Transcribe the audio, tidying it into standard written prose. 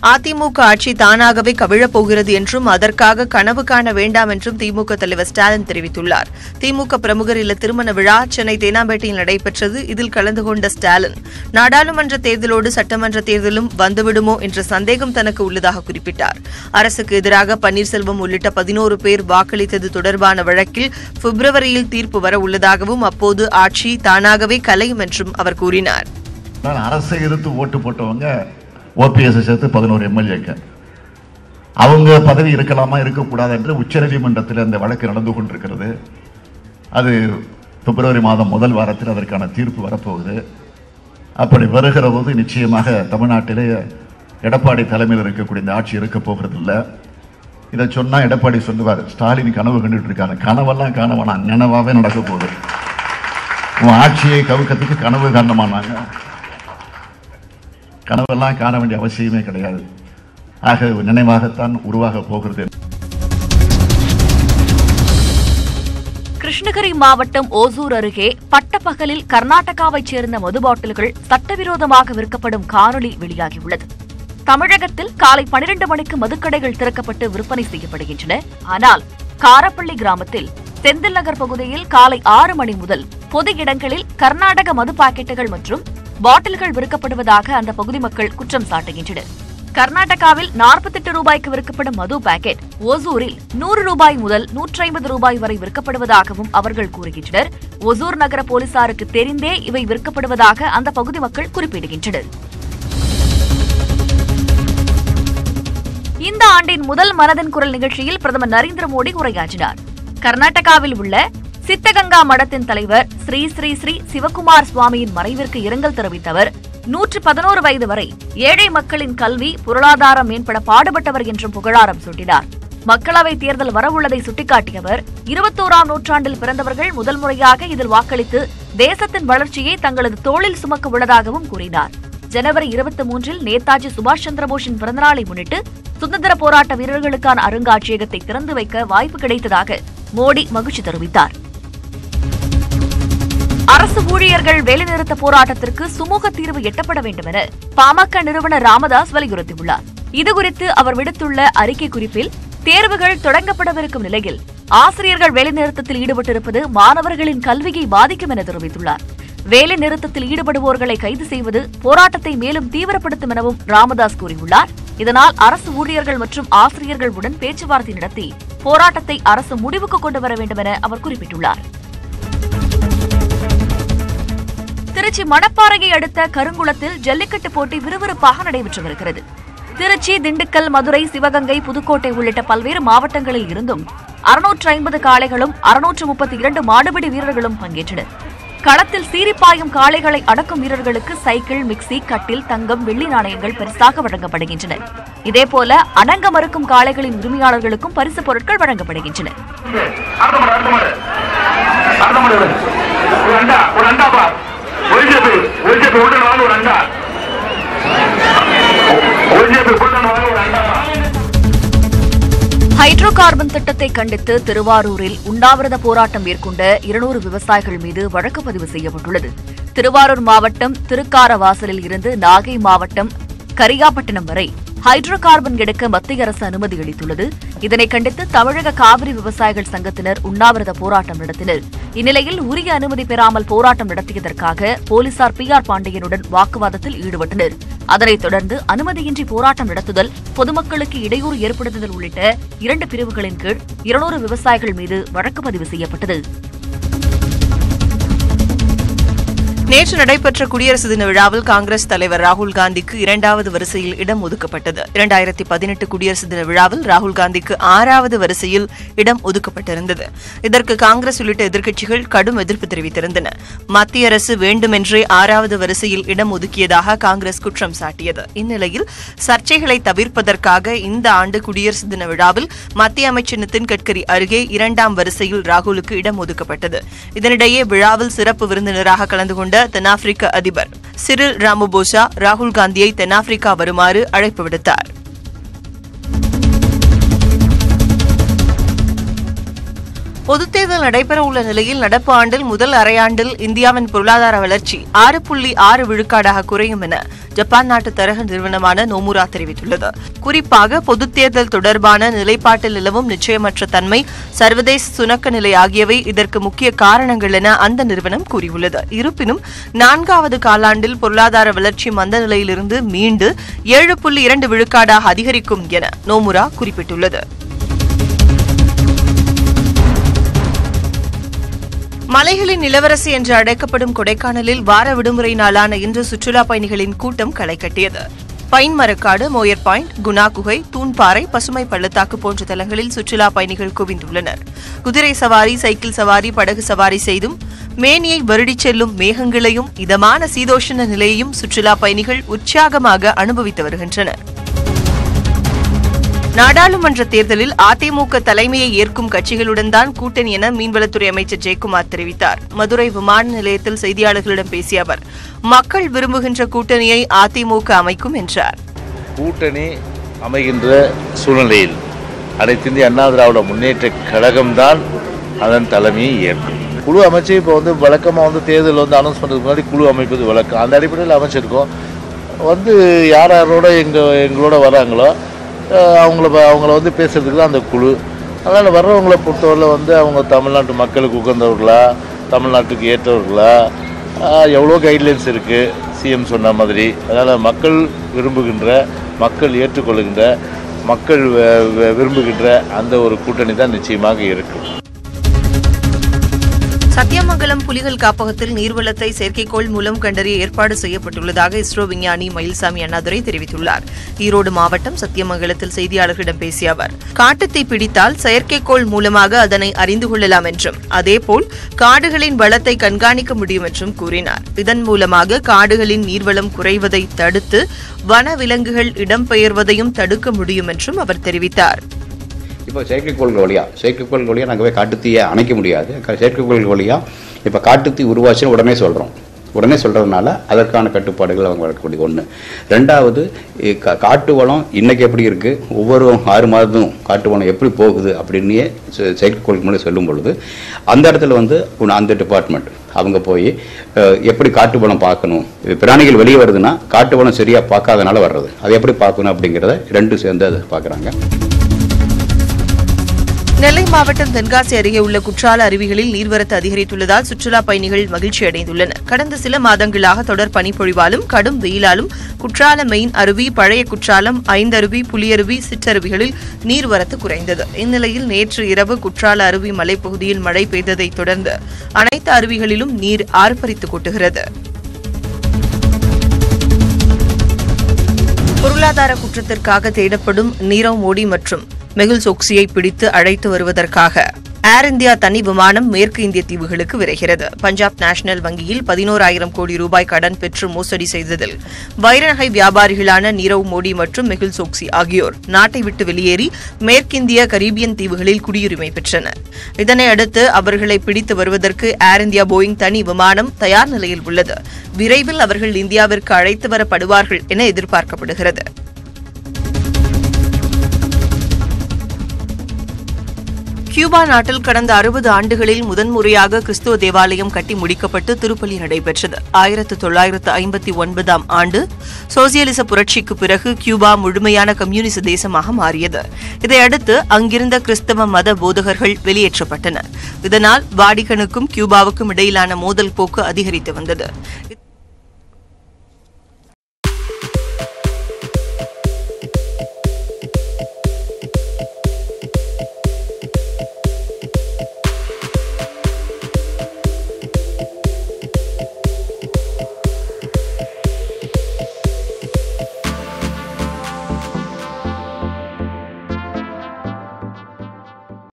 அதிமுக ஆட்சி தானாகவே கவிழப் போகிறது என்றும் அதற்காக கனவு காண வேண்டாம் என்றும் திமுக தலைவர் ஸ்டாலின் தெரிவித்துள்ளார். திமுக பிரமுகர் இல்ல திருமண விழா சென்னை தேனாம்பேட்டையில் நடைபெற்றது. இதில் கலந்து கொண்ட ஸ்டாலின், நாடாளுமன்ற தேர்தலோடு சட்டமன்ற தேர்தலும் வந்துவிடுமோ என்ற சந்தேகம் தனக்கு உள்ளதாக குறிப்பிட்டார். அரசுக்கு எதிராக பன்னீர்செல்வம் உள்ளிட்ட 11 பேர் வாக்களித்தது தொடர்பான வழக்கில் பிப்ரவரியில் தீர்ப்பு வர உள்ளதாகவும் அப்போது ஆட்சி தானாகவே கலையும் என்றும் அவர் கூறினார். அரசை எதிர்த்து ஓட்டு போட்டவங்க ஓபிஎஸ் சேர்த்து 11 எம்எல்ஏக்கு அவங்க பதவி இருக்கலாமா இருக்கக்கூடாது என்று உச்சநீதிமன்றத்தில் அந்த வழக்கு நடந்து கொண்டிருக்கிறது. அது பிப்ரவரி மாதம் முதல் வாரத்தில் அதற்கான தீர்ப்பு வரப்போகுது. அப்படி வருகிற போது நிச்சயமாக தமிழ்நாட்டிலே எடப்பாடி தலைமையில் இருக்கக்கூடிய இந்த ஆட்சி இருக்க போகிறது இல்லை. இதை சொன்னா எடப்பாடி சொல்லுவார், ஸ்டாலின் கனவு கண்டுட்டு இருக்காங்க. கனவெல்லாம் காணவனா, நினைவாவே நடக்க போகுது. உன் ஆட்சியை கவுக்கத்துக்கு கனவு காரணமானாங்க. கனவெல்லாம் காண வேண்டிய அவசியமே கிடையாது. ஆக நினைவாகத்தான் உருவாக போகிறது. கிருஷ்ணகிரி மாவட்டம் ஓசூர் அருகே பட்டப்பகலில் கர்நாடகாவைச் சேர்ந்த மது பாட்டில்கள் சட்டவிரோதமாக விற்கப்படும் காணொலி வெளியாகியுள்ளது. தமிழகத்தில் காலை 12 மணிக்கு மதுக்கடைகள் திறக்கப்பட்டு விற்பனை செய்யப்படுகின்றன. ஆனால் காரப்பள்ளி கிராமத்தில் செந்தில் நகர் பகுதியில் காலை 6 மணி முதல் பொது இடங்களில் கர்நாடக மது பாக்கெட்டுகள் மற்றும் பாட்டில்கள் விற்கப்படுவதாக அந்த பகுதி மக்கள் குற்றம் சாட்டுகின்றனர். கர்நாடகாவில் 48 ரூபாய்க்கு விற்கப்படும் மது பாக்கெட் ஓசூரில் 100 ரூபாய் முதல் 150 ரூபாய் வரை விற்கப்படுவதாகவும் அவர்கள் கூறுகின்றனர். ஓசூர் நகர போலீசாருக்கு தெரிந்தே இவை விற்கப்படுவதாக அந்த பகுதி மக்கள் குறிப்பிடுகின்றனர். இந்த ஆண்டின் முதல் மனதின் குரல் நிகழ்ச்சியில் பிரதமர் நரேந்திர மோடி உரையாற்றினார். கர்நாடகாவில் உள்ள சித்தகங்கா மடத்தின் தலைவர் ஸ்ரீ ஸ்ரீ ஸ்ரீ சிவகுமார் சுவாமியின் மறைவிற்கு இரங்கல் தெரிவித்த அவர் 111 வயது வரை ஏழை மக்களின் கல்வி பொருளாதாரம் மேம்பட பாடுபட்டவர் என்றும் புகழாரம் சூட்டினார். மக்களவைத் தேர்தல் வரவுள்ளதை சுட்டிக்காட்டிய அவர் 21ஆம் நூற்றாண்டில் பிறந்தவர்கள் முதல் முறையாக இதில் வாக்களித்து தேசத்தின் வளர்ச்சியை தங்களது தோளில் சுமக்க உள்ளதாகவும் கூறினார். ஜனவரி 23இல் நேதாஜி சுபாஷ் சந்திரபோஸின் பிறந்தநாளை முன்னிட்டு சுதந்திர போராட்ட வீரர்களுக்கான அருங்காட்சியகத்தை திறந்து வைக்க வாய்ப்பு கிடைத்ததாக மோடி மகிழ்ச்சி தெரிவித்தார். அரசு ஊழியர்கள் வேலைநிறுத்த போராட்டத்திற்கு சுமூக தீர்வு எட்டப்பட வேண்டும் என பாமக நிறுவனர் ராமதாஸ் வலியுறுத்தியுள்ளார். இதுகுறித்து அவர் விடுத்துள்ள அறிக்கை குறிப்பில், தேர்வுகள் தொடங்கப்படவிருக்கும் நிலையில் ஆசிரியர்கள் வேலைநிறுத்தத்தில் ஈடுபட்டிருப்பது மாணவர்களின் கல்வியை பாதிக்கும் என தெரிவித்துள்ளார். வேலைநிறுத்தத்தில் ஈடுபடுவோர்களை கைது செய்வது போராட்டத்தை மேலும் தீவிரப்படுத்தும் எனவும் ராமதாஸ் கூறியுள்ளார். இதனால் அரசு ஊழியர்கள் மற்றும் ஆசிரியர்களுடன் பேச்சுவார்த்தை நடத்தி போராட்டத்தை அரசு முடிவுக்கு கொண்டு வர வேண்டும் என அவர் குறிப்பிட்டுள்ளார். திருச்சி மணப்பாறையை அடுத்த கருங்குளத்தில் ஜல்லிக்கட்டு போட்டி விறுவிறுப்பாக நடைபெற்று வருகிறது. திருச்சி, திண்டுக்கல், மதுரை, சிவகங்கை, புதுக்கோட்டை உள்ளிட்ட பல்வேறு மாவட்டங்களில் இருந்தும் 650 காளைகளும் 632 மாடுபிடி வீரர்களும் பங்கேற்றனர். களத்தில் சீரிப்பாயும் காளைகளை அடக்கும் வீரர்களுக்கு சைக்கிள், மிக்சி, கட்டில், தங்கம், வெள்ளி நாணயங்கள் பரிசாக வழங்கப்படுகின்றன. இதேபோல அடங்க மறுக்கும் காளைகளின் உரிமையாளர்களுக்கும் பரிசு பொருட்கள் வழங்கப்படுகின்றன. ஹைட்ரோ கார்பன் திட்டத்தை கண்டித்து திருவாரூரில் உண்ணாவிரத போராட்டம் மேற்கொண்ட 200 விவசாயிகள் மீது வழக்கு பதிவு செய்யப்பட்டுள்ளது. திருவாரூர் மாவட்டம் திருக்காரவாசலில் இருந்து நாகை மாவட்டம் கரியாப்பட்டினம் வரை ஹைட்ரோ கார்பன் எடுக்க மத்திய அரசு அனுமதி அளித்துள்ளது. இதனை கண்டித்து தமிழக காவிரி விவசாயிகள் சங்கத்தினர் உண்ணாவிரத போராட்டம் நடத்தினர். இந்நிலையில் உரிய அனுமதி பெறாமல் போராட்டம் நடத்தியதற்காக போலீசார் PR பாண்டியனுடன் வாக்குவாதத்தில் ஈடுபட்டனர். அதனைத் தொடர்ந்து அனுமதியின்றி போராட்டம் நடத்துதல், பொதுமக்களுக்கு இடையூறு ஏற்படுத்துதல் உள்ளிட்ட 2 பிரிவுகளின் கீழ் 200 விவசாயிகள் மீது வழக்கு பதிவு செய்யப்பட்டது. நேற்று நடைபெற்ற குடியரசு தின விழாவில் காங்கிரஸ் தலைவர் ராகுல் காந்திக்கு 2வது வரிசையில் இடம் ஒதுக்கப்பட்டது. 2018 குடியரசு தின விழாவில் ராகுல் காந்திக்கு 6வது வரிசையில் இடம் ஒதுக்கப்பட்டிருந்தது. இதற்கு காங்கிரஸ் உள்ளிட்ட எதிர்க்கட்சிகள் கடும் எதிர்ப்பு தெரிவித்திருந்தன. மத்திய அரசு வேண்டுமென்றே 6வது வரிசையில் இடம் ஒதுக்கியதாக காங்கிரஸ் குற்றம் சாட்டியது. இந்நிலையில் சர்ச்சைகளை தவிர்ப்பதற்காக இந்த ஆண்டு குடியரசு தின விழாவில் மத்திய அமைச்சர் நிதின் கட்கரி அருகே 2ஆம் வரிசையில் ராகுலுக்கு இடம் ஒதுக்கப்பட்டது. இதனிடையே விழாவில் சிறப்பு விருந்தினராக கலந்து கொண்ட தென்னாப்பிரிக்க அதிபர் சிரில் ராமபோசா ராகுல் காந்தியை தென்னாப்பிரிக்கா வருமாறு அழைப்பு விடுத்தார். பொதுத் தேர்தல் நடைபெற உள்ள நிலையில் நடப்பு ஆண்டில் முதல் அரையாண்டில் இந்தியாவின் பொருளாதார வளர்ச்சி 6.6 விழுக்காடாக குறையும் என ஜப்பான் நாட்டு தரகு நிறுவனமான நோமுரா தெரிவித்துள்ளது. குறிப்பாக பொதுத் தேர்தல் தொடர்பான நிலைப்பாட்டில் நிலவும் நிச்சயமற்ற தன்மை, சர்வதேச சுணக்க நிலை ஆகியவை இதற்கு முக்கிய காரணங்கள் என அந்த நிறுவனம் கூறியுள்ளது. இருப்பினும் 4வது காலாண்டில் பொருளாதார வளர்ச்சி மந்த நிலையிலிருந்து மீண்டு 7.2 விழுக்காடாக அதிகரிக்கும் என நோமுரா குறிப்பிட்டுள்ளது. மலைகளின் இளவரசி என்று அழைக்கப்படும் கொடைக்கானலில் வார விடுமுறை நாளான இன்று சுற்றுலா பயணிகளின் கூட்டம் களை கட்டியது. பைன் மரக்காடு, மோயர் பாயிண்ட், குணா குகை, தூண்பாறை, பசுமை பள்ளத்தாக்கு போன்ற தலங்களில் சுற்றுலா பயணிகள் குவிந்துள்ளனர். குதிரை சவாரி, சைக்கிள் சவாரி, படகு சவாரி செய்தும் மேனியை வருடிச் செல்லும் மேகங்களையும் இதமான சீதோஷண நிலையையும் சுற்றுலா பயணிகள் உற்சாகமாக அனுபவித்து வருகின்றனர். நாடாளுமன்ற தேர்தலில் அதிமுக தலைமையை ஏற்கும் கட்சிகளுடன் தான் கூட்டணி என மீன்வளத்துறை அமைச்சர் ஜெயக்குமார் தெரிவித்தார். மதுரை விமான நிலையத்தில் செய்தியாளர்களிடம் பேசிய அவர், மக்கள் விரும்புகின்ற கூட்டணியை அதிமுக அமைக்கும் என்றார். கூட்டணி அமைகின்ற சூழ்நிலையில் அனைத்து இந்திய அண்ணா திராவிட முன்னேற்ற கழகம்தான் அதன் தலைமையை ஏற்கும். குழு அமைச்சு இப்போ வழக்கமாக தேர்தல் அனௌன்ஸ் பண்ணுறதுக்கு முன்னாடி குழு அமைப்பது வழக்கம். அந்த அடிப்படையில் அமைச்சிருக்கோம். யார் யாரோட எங்களோட வராங்களோ அவங்கள பேசுறதுக்கு தான் அந்த குழு. அதனால் வர்றவங்களை பொறுத்தவரை அவங்க தமிழ்நாட்டு மக்களுக்கு உகந்தவர்களா, தமிழ்நாட்டுக்கு ஏற்றவர்களா, எவ்வளோ கைட்லைன்ஸ் இருக்குது சிஎம் சொன்ன மாதிரி. அதனால் மக்கள் விரும்புகின்ற, மக்கள் ஏற்றுக்கொள்கின்ற, மக்கள் விரும்புகின்ற அந்த ஒரு கூட்டணி தான் நிச்சயமாக இருக்கும். சத்தியமங்கலம் புலிகள் காப்பகத்தில் நீர்வளத்தை செயற்கைக்கோள் மூலம் கண்டறிய ஏற்பாடு செய்யப்பட்டுள்ளதாக இஸ்ரோ விஞ்ஞானி மயில்சாமி அண்ணாதுரை தெரிவித்துள்ளார். ஈரோடு மாவட்டம் சத்தியமங்கலத்தில் செய்தியாளர்களிடம் பேசிய அவர், காட்டுத்தீ பிடித்தால் செயற்கைக்கோள் மூலமாக அதனை அறிந்து கொள்ளலாம் என்றும், அதேபோல் காடுகளின் வளத்தை கண்காணிக்க முடியும் என்றும் கூறினார். இதன் மூலமாக காடுகளின் நீர்வளம் குறைவதை தடுத்து வன விலங்குகள் இடம்பெயர்வதையும் தடுக்க முடியும் என்றும் அவர் தெரிவித்தார். இப்போ செயற்கைக்கோள்கள் வழியாக நாங்கள் போய் காட்டுத்தீயை அணைக்க முடியாது. செயற்கைக்கோள்கள் வழியாக இப்போ காட்டுத்தீ உருவாச்சுன்னு உடனே சொல்கிறதுனால அதற்கான கட்டுப்பாடுகள் அவங்க வளர்க்கக்கூடிய ஒன்று. ரெண்டாவது, காட்டு வளம் இன்றைக்கி எப்படி இருக்குது, ஒவ்வொரு 6 மாதமும் காட்டு வளம் எப்படி போகுது அப்படின்னே செயற்கைக்கோள் மூலம் சொல்லும் பொழுது அந்த இடத்துல அந்த டிபார்ட்மெண்ட் அவங்க போய் எப்படி காட்டு வளம் பார்க்கணும், பிராணிகள் வெளியே வருதுன்னா காட்டு வளம் சரியாக பார்க்காதனால வர்றது, அதை எப்படி பார்க்கணும் அப்படிங்கிறத ரெண்டும் சேர்ந்து அதை பார்க்குறாங்க. நெல்லை மாவட்டம் தென்காசி அருகே உள்ள குற்றால அருவிகளில் நீர்வரத்து அதிகரித்துள்ளதால் சுற்றுலா பயணிகள் மகிழ்ச்சி அடைந்துள்ளனர். கடந்த சில மாதங்களாக தொடர் பனிப்பொழிவாலும் கடும் வெயிலாலும் குற்றால மெயின் அருவி, பழைய குற்றாலம், ஐந்தருவி, புலியருவி, சிற்றருவிகளில் நீர்வரத்து குறைந்தது. இந்நிலையில் நேற்று இரவு குற்றால அருவி மலைப்பகுதியில் மழை பெய்ததைத் தொடர்ந்து அனைத்து அருவிகளிலும் நீர் ஆர்ப்பரித்து கொட்டுகிறது. பொருளாதார குற்றத்திற்காக தேடப்படும் நீரவ் மோடி மற்றும் மெகுல் சோக்சியை பிடித்து அழைத்து வருவதற்காக ஏர் இந்தியா தனி விமானம் மேற்கு இந்திய தீவுகளுக்கு விரைகிறது. பஞ்சாப் நேஷனல் வங்கியில் 11,000 கோடி ரூபாய் கடன் பெற்று மோசடி செய்ததில் வைரநகை வியாபாரிகளான நீரவ் மோடி மற்றும் மெகுல் சோக்சி ஆகியோர் நாட்டை விட்டு வெளியேறி மேற்கிந்திய கரீபியன் தீவுகளில் குடியுரிமை பெற்றனர். இதனையடுத்து அவர்களை பிடித்து வருவதற்கு ஏர் இந்தியா போயிங் தனி விமானம் தயார் நிலையில் உள்ளது. விரைவில் அவர்கள் இந்தியாவிற்கு அழைத்து வரப்படுவார்கள் என எதிர்பார்க்கப்படுகிறது. கியூபா நாட்டில் கடந்த 60 ஆண்டுகளில் முதன்முறையாக கிறிஸ்துவ தேவாலயம் கட்டி முடிக்கப்பட்டு திருப்பலி நடைபெற்றது. 1959ஆம் ஆண்டு சோசியலிச புரட்சிக்கு பிறகு கியூபா முழுமையான கம்யூனிச தேசமாக மாறியது. இதையடுத்து அங்கிருந்த கிறிஸ்தவ மத போதகர்கள் வெளியேற்றப்பட்டனர். இதனால் வாடிகனுக்கும் கியூபாவுக்கும் இடையிலான மோதல் போக்கு அதிகரித்து வந்தது.